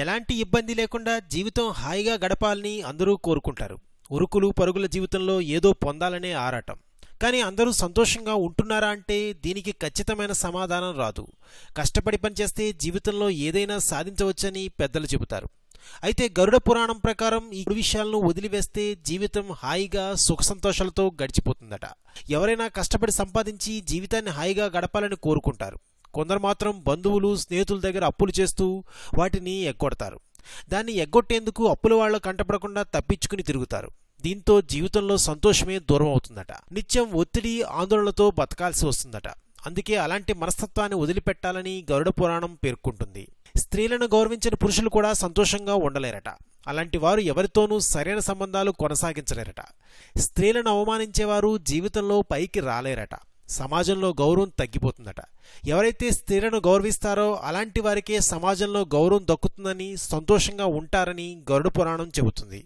ఎలాంటి ఇబ్బంది లేకుండా జీవితం హాయిగా గడపాలని అందరూ కోరుకుంటారు. ఉరుకులు పరుగుల జీవితంలో ఏదో పొందాలనే ఆరాటం. కానీ అందరూ సంతోషంగా ఉంటున్నారా అంటే దీనికి ఖచ్చితమైన సమాధానం రాదు. కష్టపడి పనిచేస్తే జీవితంలో ఏదైనా సాధించవచ్చని పెద్దలు చెబుతారు. అయితే గరుడ పురాణం ప్రకారం ఈ విషయాలను వదిలివేస్తే జీవితం హాయిగా సుఖ సంతోషాలతో గడిచిపోతుందట. ఎవరైనా కష్టపడి సంపాదించి జీవితాన్ని హాయిగా గడపాలని కోరుకుంటారు. కొందరు మాత్రం బంధువులు స్నేహితుల దగ్గర అప్పులు చేస్తూ వాటిని ఎగ్గొడతారు. దాన్ని ఎగ్గొట్టేందుకు అప్పుల వాళ్ళ కంటపడకుండా తప్పించుకుని తిరుగుతారు. దీంతో జీవితంలో సంతోషమే దూరం అవుతుందట. నిత్యం ఒత్తిడి ఆందోళనలతో బతకాల్సి వస్తుందట. అందుకే అలాంటి మనస్తత్వాన్ని వదిలిపెట్టాలని గరుడ పురాణం పేర్కొంటుంది. స్త్రీలను గౌరవించిన పురుషులు కూడా సంతోషంగా ఉండలేరట. అలాంటి వారు ఎవరితోనూ సరైన సంబంధాలు కొనసాగించలేరట. స్త్రీలను అవమానించేవారు జీవితంలో పైకి రాలేరట. సమాజంలో గౌరవం తగ్గిపోతుందట. ఎవరైతే స్త్రీలను గౌరవిస్తారో అలాంటి వారికే సమాజంలో గౌరవం దక్కుతుందని, సంతోషంగా ఉంటారని గరుడ పురాణం చెబుతుంది.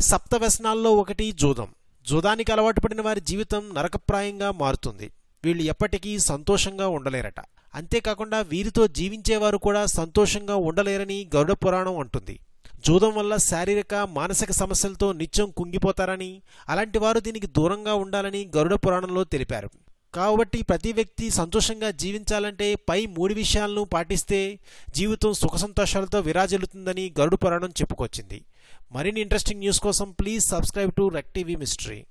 సప్త వ్యసనాల్లో ఒకటి జూదం. జూదానికి అలవాటు పడిన వారి జీవితం నరకప్రాయంగా మారుతుంది. వీళ్ళు ఎప్పటికీ సంతోషంగా ఉండలేరట. అంతేకాకుండా వీరితో జీవించేవారు కూడా సంతోషంగా ఉండలేరని గరుడ పురాణం అంటుంది. జూదం వల్ల శారీరక మానసిక సమస్యలతో నిత్యం కుంగిపోతారని, అలాంటి వారు దీనికి దూరంగా ఉండాలని గరుడ పురాణంలో తెలిపారు. కాబట్టి ప్రతి వ్యక్తి సంతోషంగా జీవించాలంటే పై 3 విషయాలను పాటిస్తే జీవితం సుఖ సంతోషాలతో విరాజిల్లుతుందని గరుడ పురాణం చెప్పుకొచ్చింది. మరిన్ని ఇంట్రెస్టింగ్ న్యూస్ కోసం ప్లీజ్ సబ్స్క్రైబ్ టు రెక్ టీవీ మిస్టరీ.